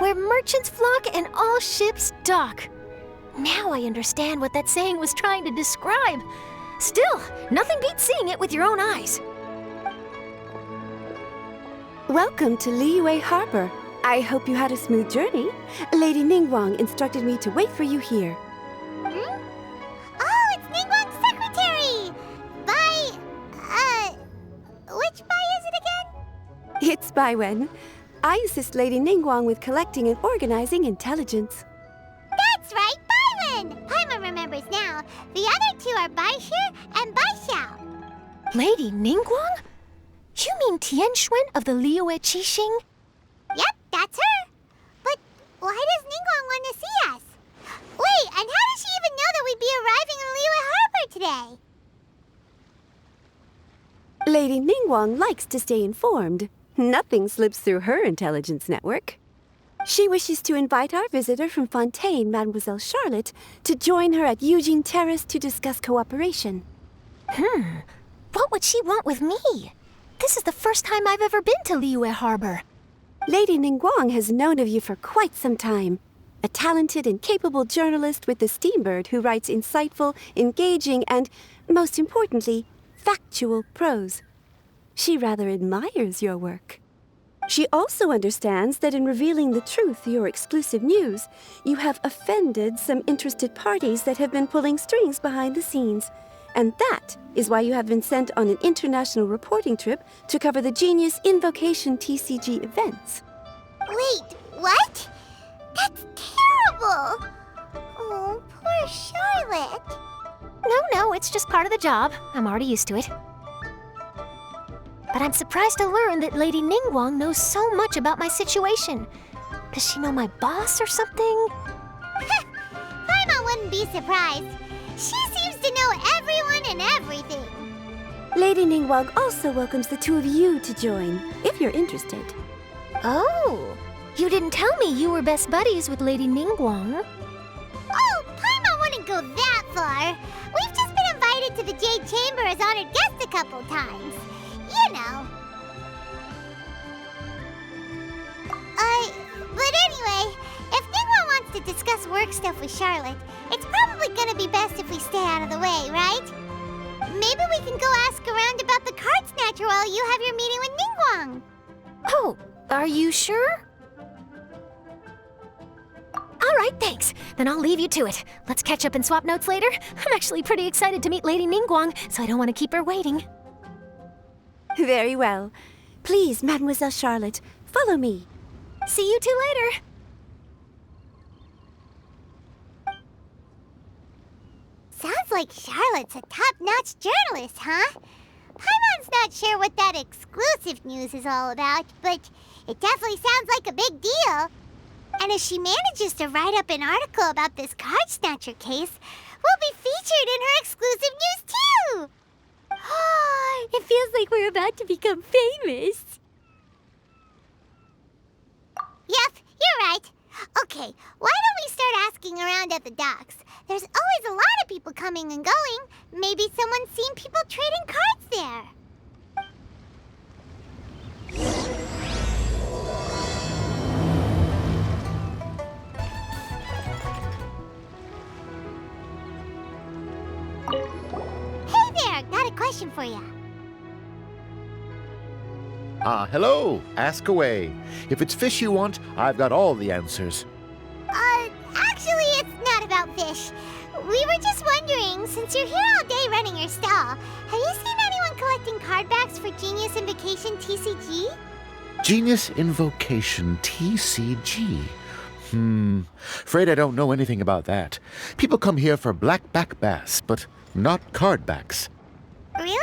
where merchants flock and all ships dock. Now I understand what that saying was trying to describe. Still, nothing beats seeing it with your own eyes. Welcome to Liyue Harbor. I hope you had a smooth journey. Lady Ningguang instructed me to wait for you here. Hmm? Oh, it's Ningguang's secretary! Which Bai is it again? It's Baiwen. I assist Lady Ningguang with collecting and organizing intelligence. That's right, Baiwen! Paimon remembers now. The other two are Baishir and Baishao. Lady Ningguang? You mean Tianxuan of the Liyue Qixing? Yep, that's her. But why does Ningguang want to see us? Wait, and how does she even know that we'd be arriving in Liyue Harbor today? Lady Ningguang likes to stay informed. Nothing slips through her intelligence network. She wishes to invite our visitor from Fontaine, Mademoiselle Charlotte, to join her at Eugene Terrace to discuss cooperation. What would she want with me? This is the first time I've ever been to Liyue Harbor. Lady Ningguang has known of you for quite some time. A talented and capable journalist with the Steambird who writes insightful, engaging, and, most importantly, factual prose. She rather admires your work. She also understands that in revealing the truth, your exclusive news, you have offended some interested parties that have been pulling strings behind the scenes. And that is why you have been sent on an international reporting trip to cover the Genius Invocation TCG events. Wait, what? That's terrible! Oh, poor Charlotte. No, it's just part of the job. I'm already used to it. But I'm surprised to learn that Lady Ningguang knows so much about my situation. Does she know my boss or something? Paimon wouldn't be surprised. She seems to know everyone and everything. Lady Ningguang also welcomes the two of you to join, if you're interested. Oh, you didn't tell me you were best buddies with Lady Ningguang. Oh, Paimon wouldn't go that far. We've just been invited to the Jade Chamber as honored guests a couple times. You know. But anyway, if Ningguang wants to discuss work stuff with Charlotte, it's probably gonna be best if we stay out of the way, right? Maybe we can go ask around about the card snatcher while you have your meeting with Ningguang. Oh, are you sure? All right, thanks. Then I'll leave you to it. Let's catch up and swap notes later. I'm actually pretty excited to meet Lady Ningguang, so I don't want to keep her waiting. Very well. Please, Mademoiselle Charlotte, follow me. See you two later. Sounds like Charlotte's a top-notch journalist, huh? Paimon's not sure what that exclusive news is all about, but it definitely sounds like a big deal. And if she manages to write up an article about this card snatcher case, we'll be featured in her exclusive news too! It feels like we're about to become famous. Yep, you're right. Okay, why don't we start asking around at the docks? There's always a lot of people coming and going. Maybe someone's seen people trading cards there. Hey there, got a question for you. Hello. Ask away. If it's fish you want, I've got all the answers. Actually, it's not about fish. We were just wondering, since you're here all day running your stall, have you seen anyone collecting card backs for Genius Invocation TCG? Genius Invocation TCG. Afraid I don't know anything about that. People come here for blackback bass, but not card backs. Really?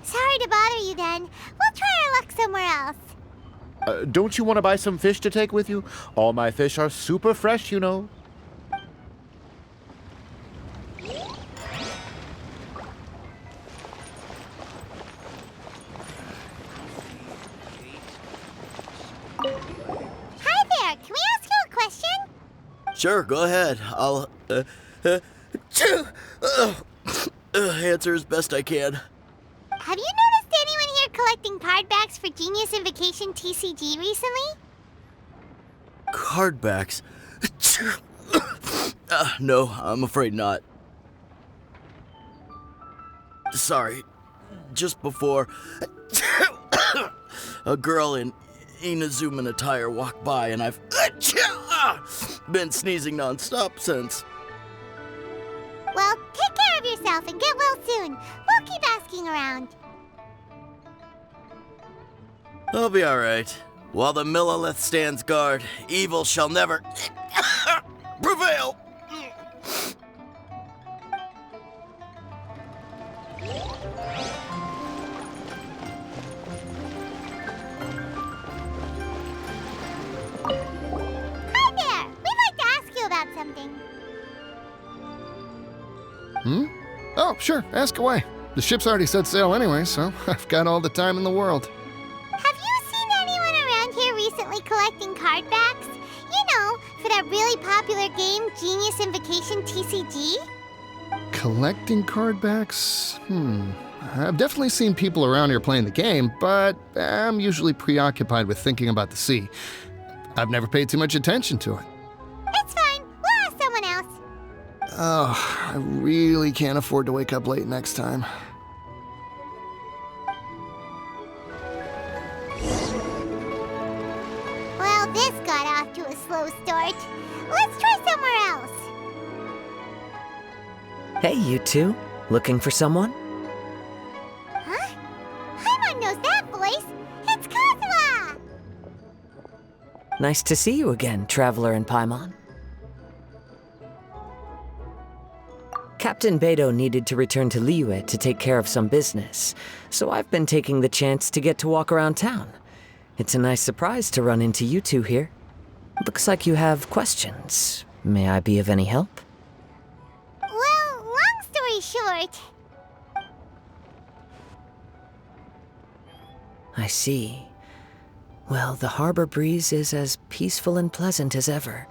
Sorry to bother you then. We'll try our luck somewhere else. Don't you want to buy some fish to take with you? All my fish are super fresh, you know. Hi there, can we ask you a question? Sure, go ahead. I'll, answer as best I can. Have you noticed anyone here collecting card backs for Genius Invocation TCG recently? Cardbacks? No, I'm afraid not. Sorry. Just before, a girl in Inazuman attire walked by, and I've been sneezing non-stop since. Well, take care of yourself and get well soon. We'll keep asking around. I'll be alright. While the Millilith stands guard, evil shall never prevail. Hi there! We'd like to ask you about something. Oh, sure, ask away. The ship's already set sail anyway, so I've got all the time in the world. Have you seen anyone around here recently collecting card backs? You know, for that really popular game, Genius Invocation TCG? Collecting card backs? I've definitely seen people around here playing the game, but I'm usually preoccupied with thinking about the sea. I've never paid too much attention to it. It's fine. We'll ask someone else. Oh, I really can't afford to wake up late next time. Well, this got off to a slow start. Let's try somewhere else. Hey, you two. Looking for someone? Huh? Paimon knows that voice. It's Kazuha! Nice to see you again, Traveler and Paimon. Captain Beidou needed to return to Liyue to take care of some business, so I've been taking the chance to get to walk around town. It's a nice surprise to run into you two here. Looks like you have questions. May I be of any help? Well, long story short, I see. Well, the harbor breeze is as peaceful and pleasant as ever.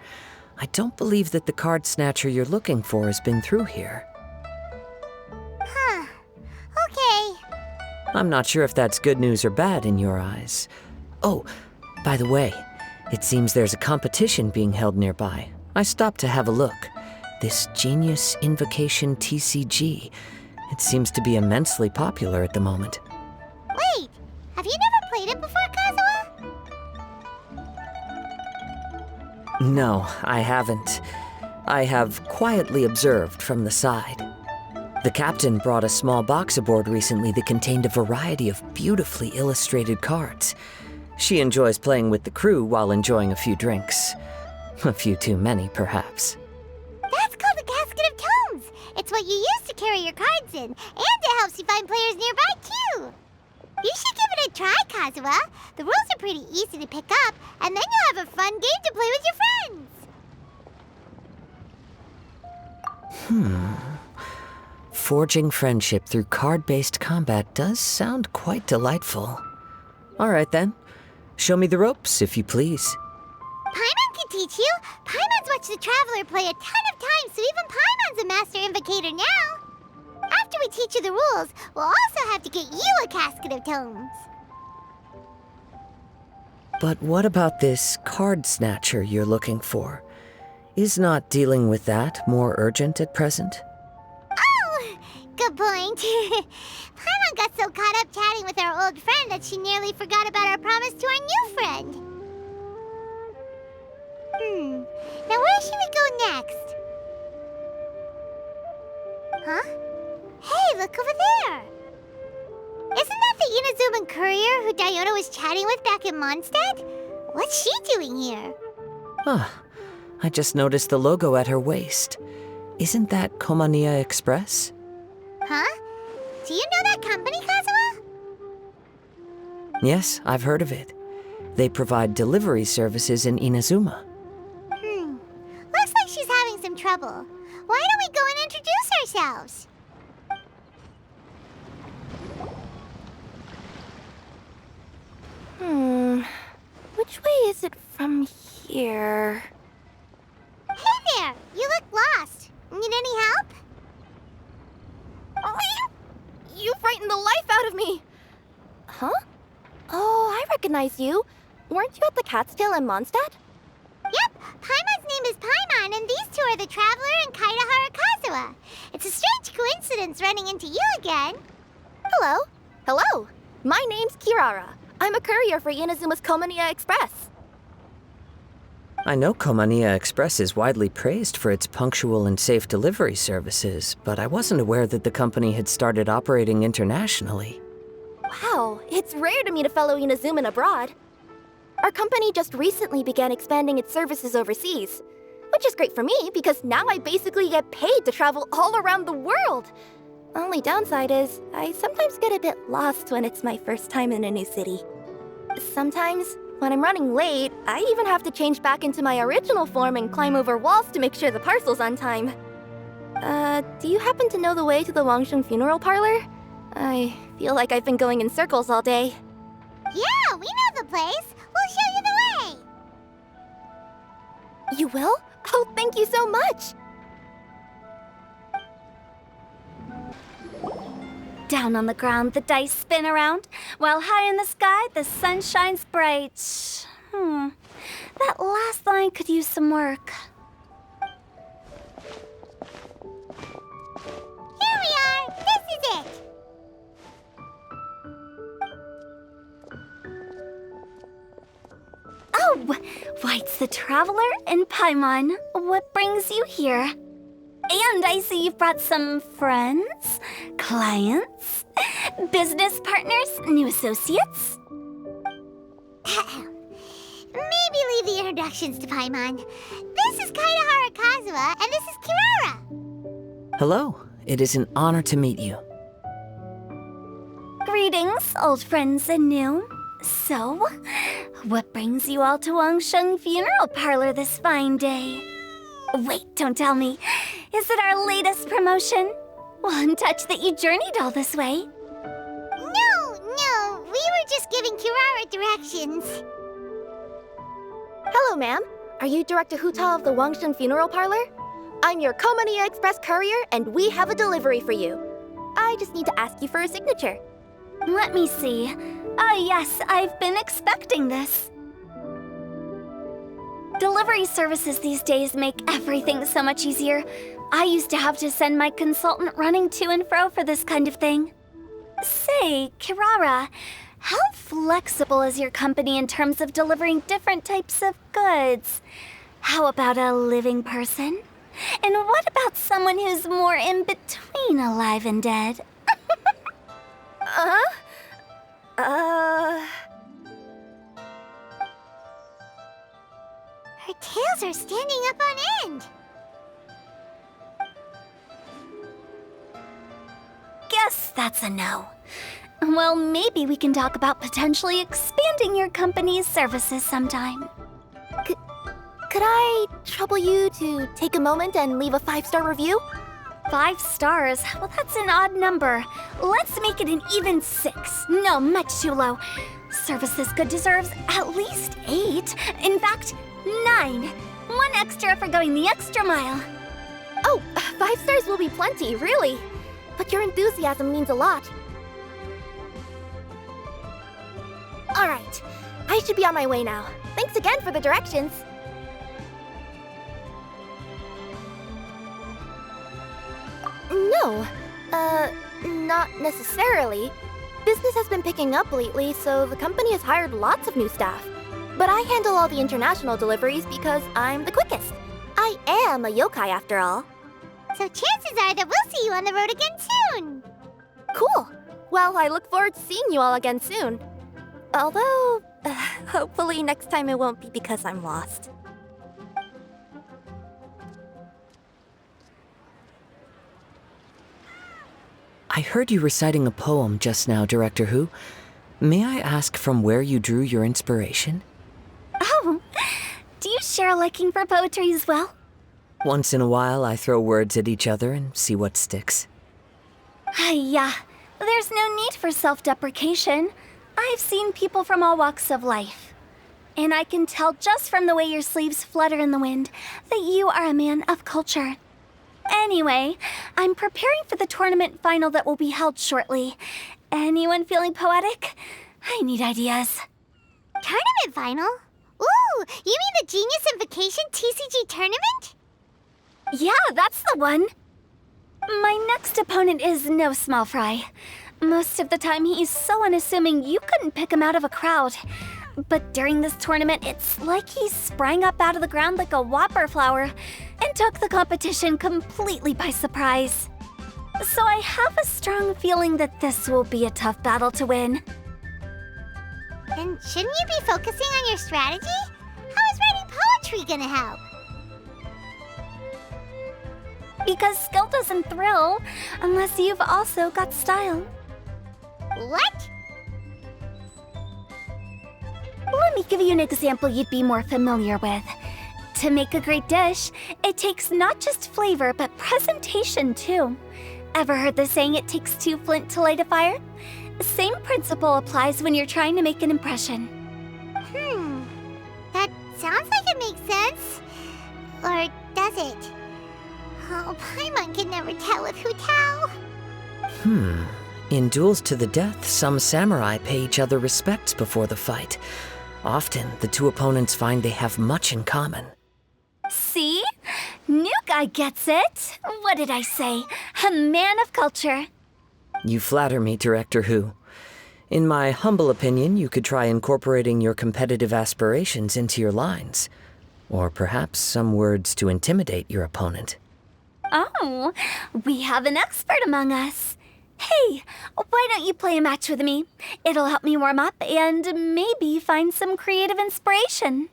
I don't believe that the card snatcher you're looking for has been through here. huh. Okay. I'm not sure if that's good news or bad in your eyes. Oh, by the way, it seems there's a competition being held nearby. I stopped to have a look. This Genius Invocation TCG. It seems to be immensely popular at the moment. Wait, have you never played it before, Kazuha? No, I haven't. I have quietly observed from the side. The captain brought a small box aboard recently that contained a variety of beautifully illustrated cards. She enjoys playing with the crew while enjoying a few drinks. A few too many, perhaps. That's called a casket of tomes. It's what you use to carry your cards in, and it helps you find players nearby, too. You should give it a try, Kazuha. The rules are pretty easy to pick up, and then you'll have a fun game to play with your friends. Forging friendship through card-based combat does sound quite delightful. All right, then. Show me the ropes, if you please. Paimon can teach you. Paimon's watched the Traveler play a ton of times, so even Paimon's a master invocator now. After we teach you the rules, we'll also have to get you a casket of tomes. But what about this card snatcher you're looking for? Is not dealing with that more urgent at present? Oh, good point. Paimon got so caught up chatting with our old friend that she nearly forgot about our promise to our new friend. Now where should we go next? Huh? Hey, look over there! Isn't that the Inazuman courier who Diona was chatting with back in Mondstadt? What's she doing here? I just noticed the logo at her waist. Isn't that Komania Express? Huh? Do you know that company, Kazuha? Yes, I've heard of it. They provide delivery services in Inazuma. Looks like she's having some trouble. Why don't we go and introduce ourselves? Which way is it from here? Hey there! You look lost. Need any help? Oh, you frightened the life out of me! Huh? Oh, I recognize you. Weren't you at the Cat's Tail in Mondstadt? Yeah, Paimon's name is Paimon, and these two are the Traveler and Kaida Harakazawa. It's a strange coincidence running into you again. Hello. Hello. My name's Kirara. I'm a courier for Inazuma's Komaniya Express. I know Komaniya Express is widely praised for its punctual and safe delivery services, but I wasn't aware that the company had started operating internationally. Wow, it's rare to meet a fellow Inazuman abroad. Our company just recently began expanding its services overseas, which is great for me because now I basically get paid to travel all around the world. Only downside is I sometimes get a bit lost when it's my first time in a new city. Sometimes, when I'm running late, I even have to change back into my original form and climb over walls to make sure the parcel's on time. Do you happen to know the way to the Wangsheng funeral parlor? I feel like I've been going in circles all day. Yeah, we know the place. We'll show you the way. You will? Oh, thank you so much! Down on the ground, the dice spin around, while high in the sky, the sun shines bright. That last line could use some work. Here we are. This is it. Oh, why, it's the Traveler and Paimon. What brings you here? And I see you've brought some friends, clients, business partners, new associates. Maybe leave the introductions to Paimon. This is Kaida Harakazawa, and this is Kirara. Hello, it is an honor to meet you. Greetings, old friends and new. So, what brings you all to Wangsheng Funeral Parlor this fine day? Wait, don't tell me. Is it our latest promotion? Well, I'm touched that you journeyed all this way. No, we were just giving Kirara directions. Hello, ma'am. Are you Director Hu Tao of the Wangsheng Funeral Parlor? I'm your Komaniya Express courier, and we have a delivery for you. I just need to ask you for a signature. Let me see. Oh yes, I've been expecting this. Delivery services these days make everything so much easier. I used to have to send my consultant running to and fro for this kind of thing. Say, Kirara, how flexible is your company in terms of delivering different types of goods? How about a living person? And what about someone who's more in between alive and dead? Her tails are standing up on end. Guess that's a no. Well, maybe we can talk about potentially expanding your company's services sometime. Could I trouble you to take a moment and leave a 5-star review? 5 stars? Well, that's an odd number. Let's make it an even 6. No, much too low. Service this good deserves at least 8. In fact, 9. 1 extra for going the extra mile. Oh, 5 stars will be plenty, really. But your enthusiasm means a lot. All right, I should be on my way now. Thanks again for the directions. No, not necessarily. Business has been picking up lately, so the company has hired lots of new staff. But I handle all the international deliveries because I'm the quickest. I am a yokai after all. So chances are that we'll see you on the road again soon. Cool. Well, I look forward to seeing you all again soon. Although, hopefully next time it won't be because I'm lost. I heard you reciting a poem just now, Director Hu. May I ask from where you drew your inspiration? Oh, do you share a liking for poetry as well? Once in a while, I throw words at each other and see what sticks. Yeah, there's no need for self-deprecation. I've seen people from all walks of life. And I can tell just from the way your sleeves flutter in the wind that you are a man of culture. Anyway, I'm preparing for the tournament final that will be held shortly. Anyone feeling poetic? I need ideas. Tournament final? Ooh, Oh, you mean the Genius Invocation TCG tournament? Yeah, that's the one. My next opponent is no small fry. Most of the time, he's so unassuming you couldn't pick him out of a crowd. But during this tournament, it's like he sprang up out of the ground like a whopper flower and took the competition completely by surprise. So I have a strong feeling that this will be a tough battle to win. Then shouldn't you be focusing on your strategy? How is writing poetry gonna help? Because skill doesn't thrill unless you've also got style. What? Let me give you an example you'd be more familiar with. To make a great dish, it takes not just flavor, but presentation too. Ever heard the saying, it takes two flint to light a fire? The same principle applies when you're trying to make an impression. That sounds like it makes sense. Or does it? Oh, Paimon can never tell with Hu Tao. In duels to the death, some samurai pay each other respects before the fight. Often, the two opponents find they have much in common. See? New guy gets it. What did I say? A man of culture. You flatter me, Director Hu. In my humble opinion, you could try incorporating your competitive aspirations into your lines. Or perhaps some words to intimidate your opponent. Oh, we have an expert among us. Hey, why don't you play a match with me? It'll help me warm up and maybe find some creative inspiration.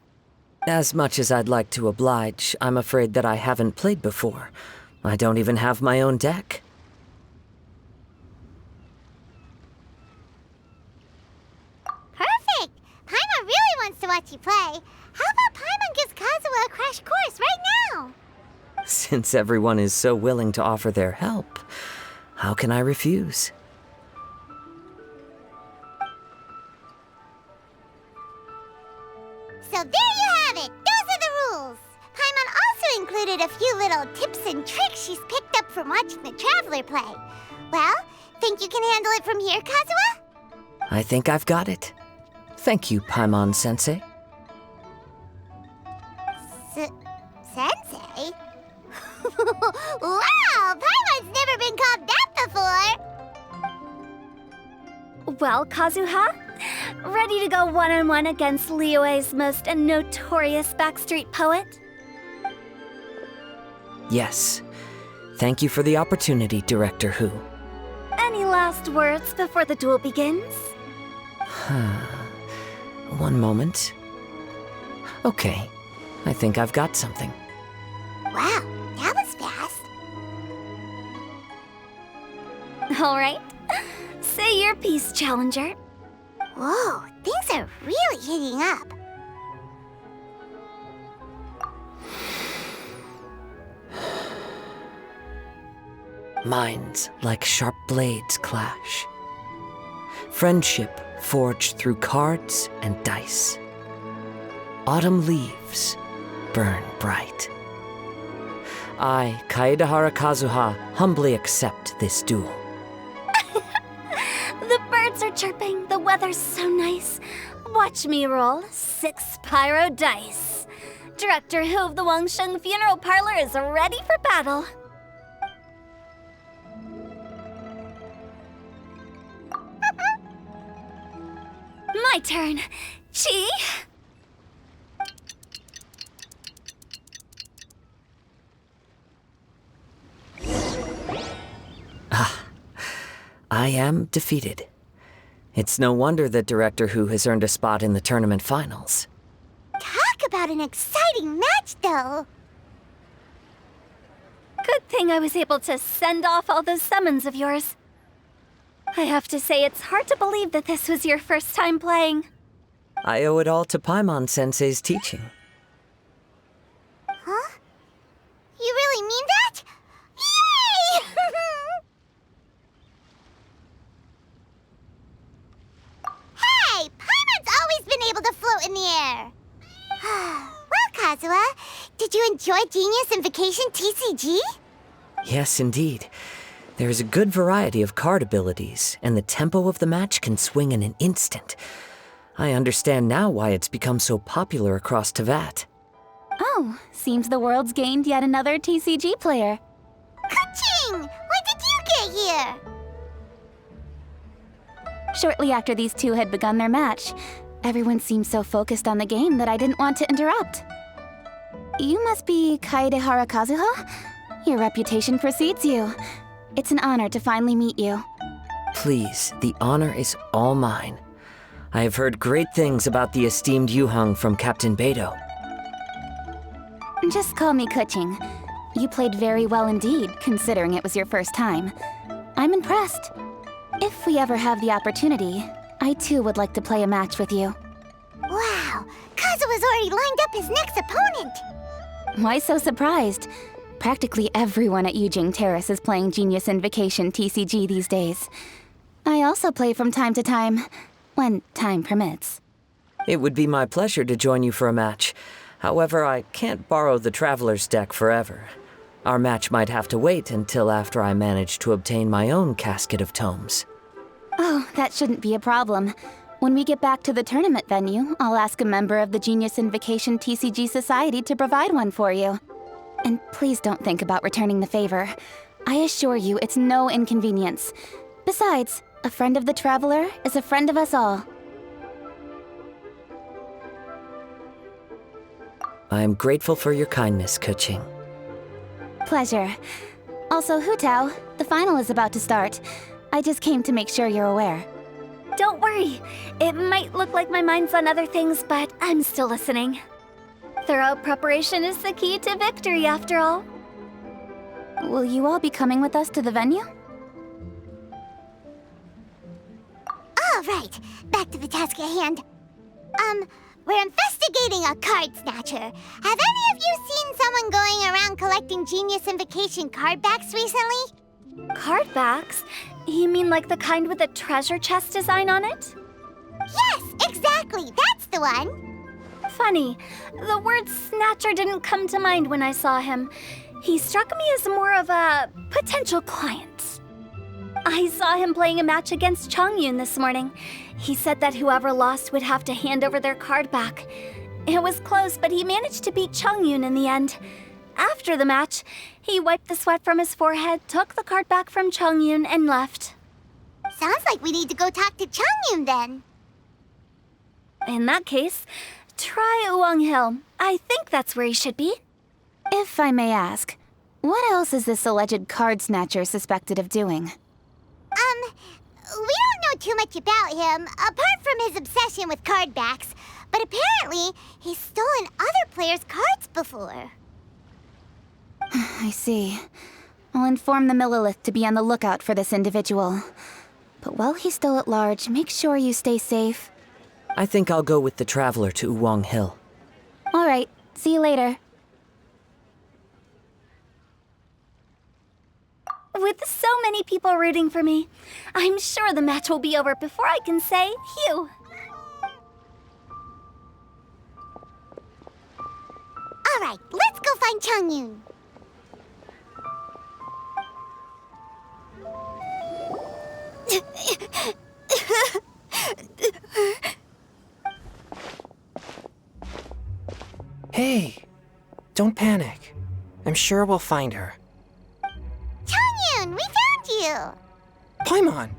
As much as I'd like to oblige, I'm afraid that I haven't played before. I don't even have my own deck. Perfect! Paimon really wants to watch you play. How about Paimon gives Kazuha a crash course right now? Since everyone is so willing to offer their help, how can I refuse? So there you have it! Those are the rules! Paimon also included a few little tips and tricks she's picked up from watching the Traveler play. Well, think you can handle it from here, Kazuha? I think I've got it. Thank you, Paimon-sensei. Sensei? Wow! Paimon's never been called that before! Well, Kazuha, ready to go one-on-one against Liyue's most notorious backstreet poet? Yes. Thank you for the opportunity, Director Hu. Any last words before the duel begins? One moment. Okay, I think I've got something. Wow, that was fast. All right. Say your piece, Challenger. Whoa, things are really heating up. Minds like sharp blades clash. Friendship forged through cards and dice. Autumn leaves burn bright. I, Kaedahara Kazuha, humbly accept this duel. The birds are chirping, the weather's so nice. Watch me roll 6 pyro dice. Director Hu of the Wangsheng Funeral Parlor is ready for battle. My turn. Chi? I am defeated. It's no wonder that Director Hu has earned a spot in the tournament finals. Talk about an exciting match, though. Good thing I was able to send off all those summons of yours. I have to say, it's hard to believe that this was your first time playing. I owe it all to Paimon-sensei's teaching. Huh? You really mean that? Yay! Hey, Paimon's always been able to float in the air. Well, Kazuha, did you enjoy Genius Invocation TCG? Yes, indeed. There is a good variety of card abilities, and the tempo of the match can swing in an instant. I understand now why it's become so popular across Tevat. Oh, seems the world's gained yet another TCG player. Ka-ching! When did you get here? Shortly after these two had begun their match, everyone seemed so focused on the game that I didn't want to interrupt. You must be Kaede Harakazuha? Your reputation precedes you. It's an honor to finally meet you. Please, the honor is all mine. I have heard great things about the esteemed Yuhang from Captain Beidou. Just call me Kuching. You played very well indeed, considering it was your first time. I'm impressed. If we ever have the opportunity, I too would like to play a match with you. Wow, Kazuha's already lined up his next opponent. Why so surprised? Practically everyone at Yujing Terrace is playing Genius Invocation TCG these days. I also play from time to time, when time permits. It would be my pleasure to join you for a match. However, I can't borrow the Traveler's deck forever. Our match might have to wait until after I manage to obtain my own casket of tomes. Oh, that shouldn't be a problem. When we get back to the tournament venue, I'll ask a member of the Genius Invocation TCG Society to provide one for you. And please don't think about returning the favor. I assure you it's no inconvenience. Besides, a friend of the Traveler is a friend of us all. I am grateful for your kindness, Kuching. Pleasure. Also, Hu Tao, the final is about to start. I just came to make sure you're aware. Don't worry. It might look like my mind's on other things, but I'm still listening. Thorough preparation is the key to victory, after all. Will you all be coming with us to the venue? All right, back to the task at hand. We're investigating a card snatcher. Have any of you seen someone going around collecting Genius Invocation card backs recently? Card backs? You mean like the kind with a treasure chest design on it? Yes, exactly, that's the one. Funny, the word snatcher didn't come to mind when I saw him. He struck me as more of a potential client. I saw him playing a match against Chun Yunya this morning. He said that whoever lost would have to hand over their card back. It was close, but he managed to beat Chun Yunya in the end. After the match, he wiped the sweat from his forehead, took the card back from Chun Yunya, and left. Sounds like we need to go talk to Chun Yunya then. In that case, try Uwang Hill. I think that's where he should be. If I may ask, what else is this alleged card snatcher suspected of doing? We don't know too much about him, apart from his obsession with card backs. But apparently, he's stolen other players' cards before. I see. I'll inform the Millilith to be on the lookout for this individual. But while he's still at large, make sure you stay safe. I think I'll go with the Traveler to Uwang Hill. All right, see you later. With so many people rooting for me, I'm sure the match will be over before I can say phew. All right, let's go find Chun Yunya. Hey, don't panic. I'm sure we'll find her. Chun Yunya, we found you! Paimon!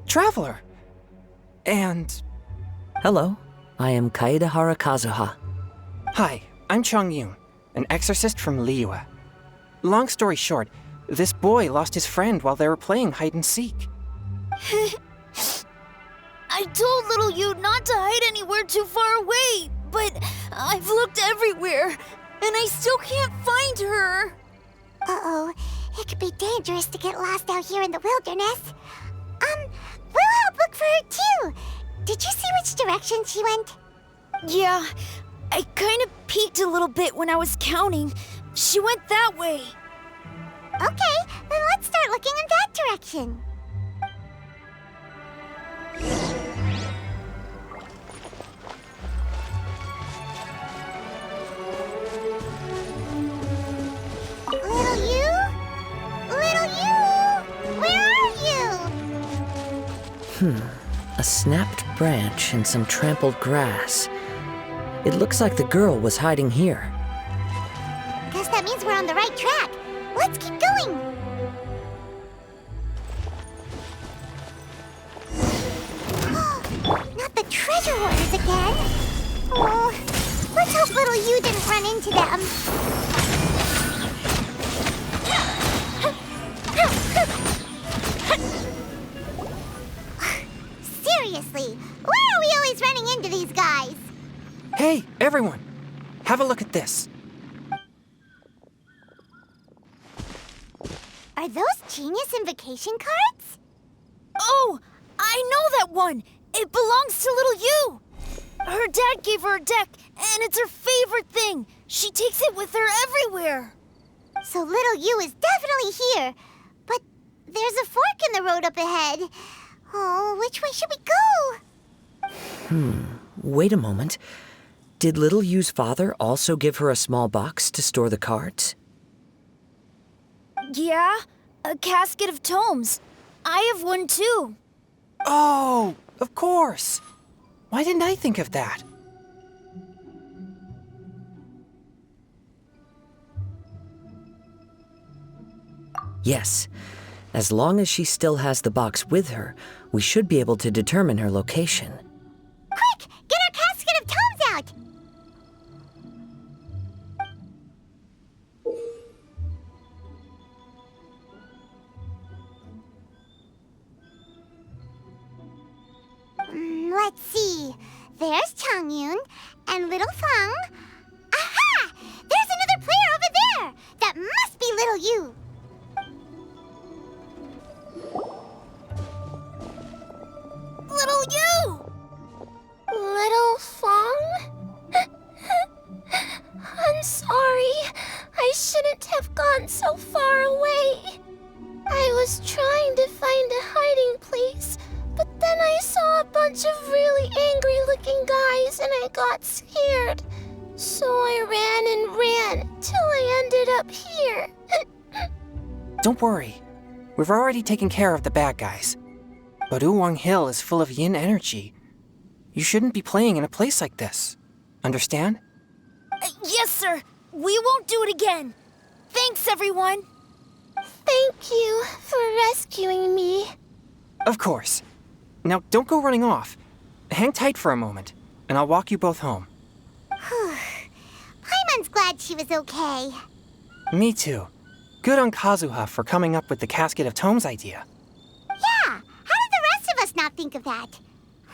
Traveler! And... Hello, I am Kaede Harakazuha. Hi, I'm Chun Yunya, an exorcist from Liyue. Long story short, this boy lost his friend while they were playing hide-and-seek. I told little you not to hide anywhere too far away, but I've looked everywhere, and I still can't find her. Uh-oh, it could be dangerous to get lost out here in the wilderness. We'll help look for her too. Did you see which direction she went? Yeah, I kind of peeked a little bit when I was counting. She went that way. Okay, then let's start looking in that direction. Little you? Little you? Where are you? A snapped branch in some trampled grass. It looks like the girl was hiding here. Guess that means we're on the right track. Let's keep going. Not the treasure hoarders again. Oh, let's hope little you didn't run into them. Seriously, why are we always running into these guys? Hey, everyone! Have a look at this. Are those genius invocation cards? Oh, I know that one! It belongs to little you! Her dad gave her a deck, and it's her favorite thing. She takes it with her everywhere. So little you is definitely here. But there's a fork in the road up ahead. Oh, which way should we go? Wait a moment. Did Little Yu's father also give her a small box to store the cards? Yeah, a casket of tomes. I have one too. Oh, of course! Why didn't I think of that? Yes. As long as she still has the box with her, we should be able to determine her location. Quick, get our casket of tomes out! Let's see. There's Chun Yun and little Fang. Aha! There's another player over there! That must be little you. Little you! Little Fang? I'm sorry. I shouldn't have gone so far away. I was trying to find a hiding place, but then I saw a bunch of really angry-looking guys and I got scared. So I ran till I ended up here. Don't worry. We've already taken care of the bad guys. But Uwang Hill is full of yin energy. You shouldn't be playing in a place like this. Understand? Yes, sir. We won't do it again. Thanks, everyone. Thank you for rescuing me. Of course. Now, don't go running off. Hang tight for a moment, and I'll walk you both home. Paimon's glad she was okay. Me too. Good on Kazuha for coming up with the Casket of Tomes idea. Yeah, how did the rest of us not think of that?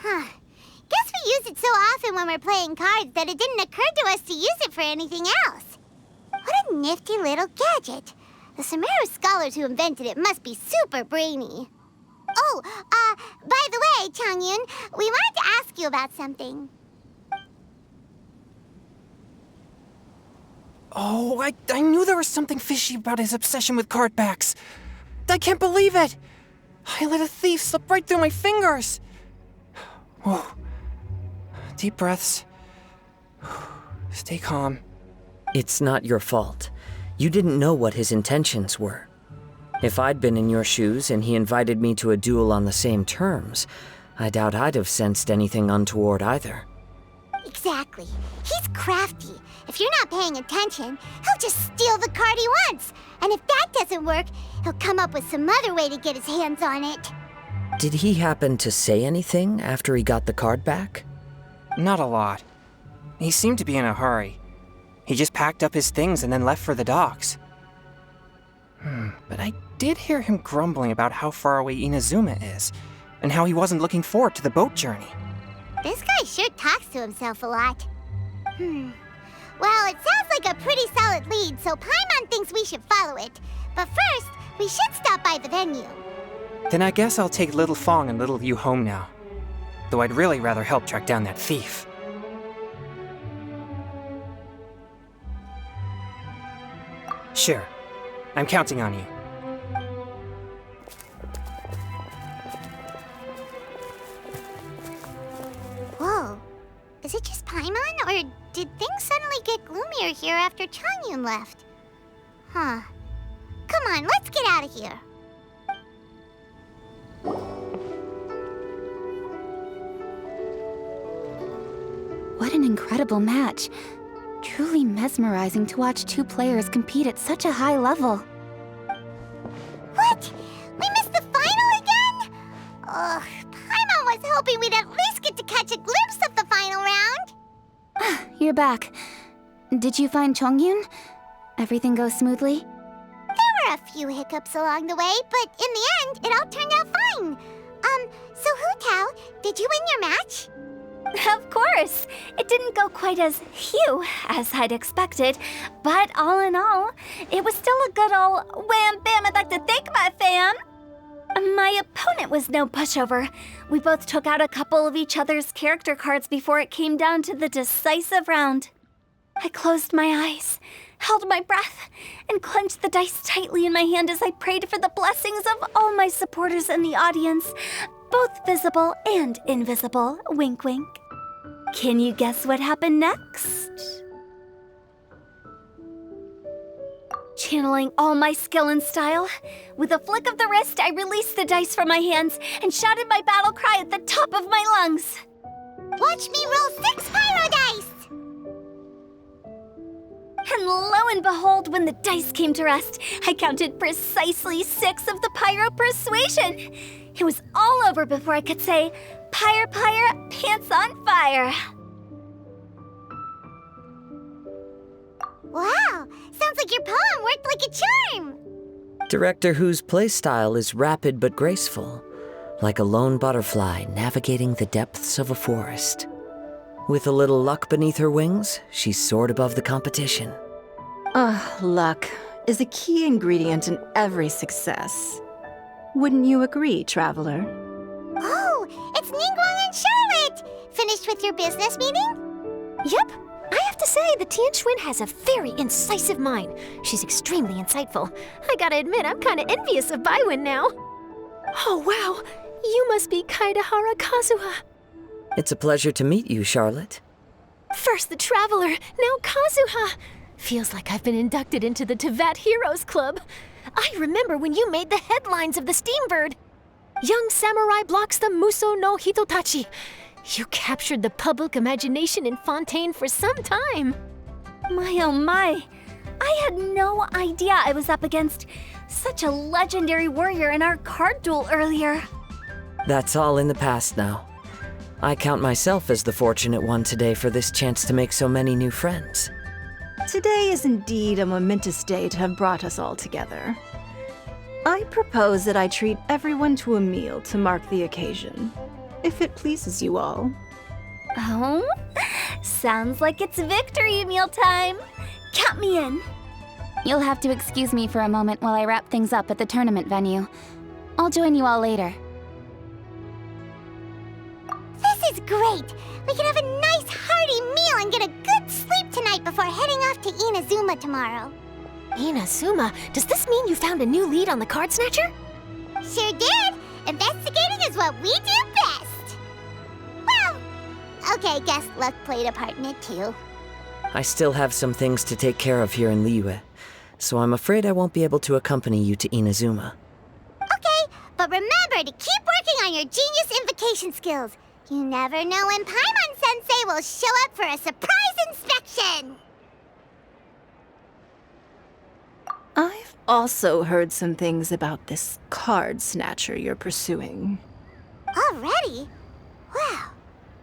Guess we use it so often when we're playing cards that it didn't occur to us to use it for anything else. What a nifty little gadget. The Sumeru scholars who invented it must be super brainy. Oh, by the way, Chang Yun, we wanted to ask you about something. Oh, I knew there was something fishy about his obsession with card backs. I can't believe it! I let a thief slip right through my fingers! Whoa. Deep breaths. Stay calm. It's not your fault. You didn't know what his intentions were. If I'd been in your shoes and he invited me to a duel on the same terms, I doubt I'd have sensed anything untoward either. Exactly. He's crafty. If you're not paying attention, he'll just steal the card he wants. And if that doesn't work, he'll come up with some other way to get his hands on it. Did he happen to say anything after he got the card back? Not a lot. He seemed to be in a hurry. He just packed up his things and then left for the docks. But I did hear him grumbling about how far away Inazuma is, and how he wasn't looking forward to the boat journey. This guy sure talks to himself a lot. Well, it sounds like a pretty solid lead, so Paimon thinks we should follow it. But first, we should stop by the venue. Then I guess I'll take Little Fong and Little Yu home now. Though I'd really rather help track down that thief. Sure. I'm counting on you. Whoa. Is it just Paimon, or did things suddenly get gloomier here after Chang Yun left? Come on, let's get out of here. incredible match. Truly mesmerizing to watch two players compete at such a high level. What? We missed the final again? Ugh, Paimon was hoping we'd at least get to catch a glimpse of the final round. You're back. Did you find Chongyun? Everything go smoothly? There were a few hiccups along the way, but in the end, it all turned out fine. So Hu Tao, did you win your match? Of course! It didn't go quite as Hugh as I'd expected, but all in all, it was still a good ol' wham bam I'd like to thank my fam! My opponent was no pushover. We both took out a couple of each other's character cards before it came down to the decisive round. I closed my eyes, held my breath, and clenched the dice tightly in my hand as I prayed for the blessings of all my supporters in the audience, both visible and invisible, wink wink. Can you guess what happened next? Channeling all my skill and style, with a flick of the wrist, I released the dice from my hands and shouted my battle cry at the top of my lungs. Watch me roll 6 pyro dice! And lo and behold, when the dice came to rest, I counted precisely 6 of the pyro persuasion. It was all over before I could say, "Pyre, pyre, pants on fire." Wow, sounds like your poem worked like a charm! Director Hu's playstyle is rapid but graceful, like a lone butterfly navigating the depths of a forest. With a little luck beneath her wings, she soared above the competition. Luck is a key ingredient in every success. Wouldn't you agree, traveler? Oh, it's Ningguang and Charlotte! Finished with your business meeting? Yep. I have to say, the Tianquan has a very incisive mind. She's extremely insightful. I gotta admit, I'm kinda envious of Baiwen now. Oh, wow. You must be Kaidahara Kazuha. It's a pleasure to meet you, Charlotte. First the Traveler, now Kazuha. Feels like I've been inducted into the Tevat Heroes Club. I remember when you made the headlines of the Steambird. Young samurai blocks the Muso no Hitotachi. You captured the public imagination in Fontaine for some time. My oh my, I had no idea I was up against such a legendary warrior in our card duel earlier. That's all in the past now. I count myself as the fortunate one today for this chance to make so many new friends. Today is indeed a momentous day to have brought us all together. I propose that I treat everyone to a meal to mark the occasion, if it pleases you all. Oh, sounds like it's victory meal time. Count me in. You'll have to excuse me for a moment while I wrap things up at the tournament venue. I'll join you all later. This is great! We can have a nice hearty meal and get a good sleep tonight before heading off to Inazuma tomorrow. Inazuma? Does this mean you found a new lead on the Card Snatcher? Sure did! Investigating is what we do best! Well, okay, guess luck played a part in it too. I still have some things to take care of here in Liyue, so I'm afraid I won't be able to accompany you to Inazuma. Okay, but remember to keep working on your genius invocation skills. You never know when Paimon-sensei will show up for a surprise inspection! I've also heard some things about this card snatcher you're pursuing. Already? Wow,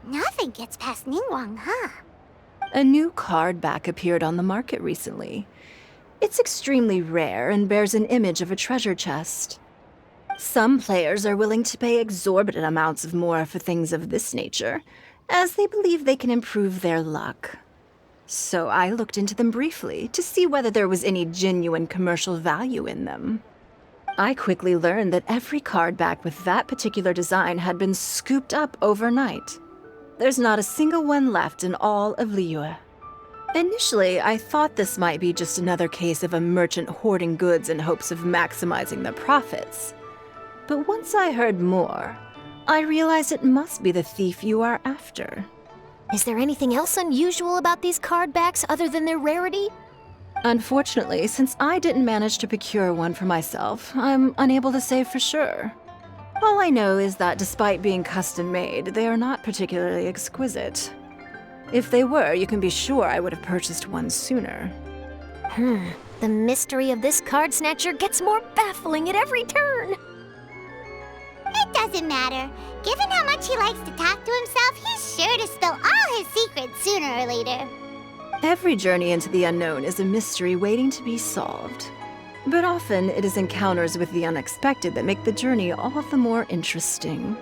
nothing gets past Ningguang, huh? A new card back appeared on the market recently. It's extremely rare and bears an image of a treasure chest. Some players are willing to pay exorbitant amounts of more for things of this nature, as they believe they can improve their luck. So I looked into them briefly to see whether there was any genuine commercial value in them. I quickly learned that every card back with that particular design had been scooped up overnight. There's not a single one left in all of Liyue. Initially, I thought this might be just another case of a merchant hoarding goods in hopes of maximizing their profits. But once I heard more, I realized it must be the thief you are after. Is there anything else unusual about these card backs other than their rarity? Unfortunately, since I didn't manage to procure one for myself, I'm unable to say for sure. All I know is that despite being custom-made, they are not particularly exquisite. If they were, you can be sure I would have purchased one sooner. The mystery of this card snatcher gets more baffling at every turn. It doesn't matter. Given how much he likes to talk to himself, he's sure to spill all his secrets sooner or later. Every journey into the unknown is a mystery waiting to be solved. But often it is encounters with the unexpected that make the journey all the more interesting.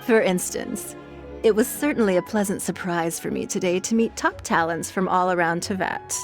For instance, it was certainly a pleasant surprise for me today to meet top talents from all around Teyvat.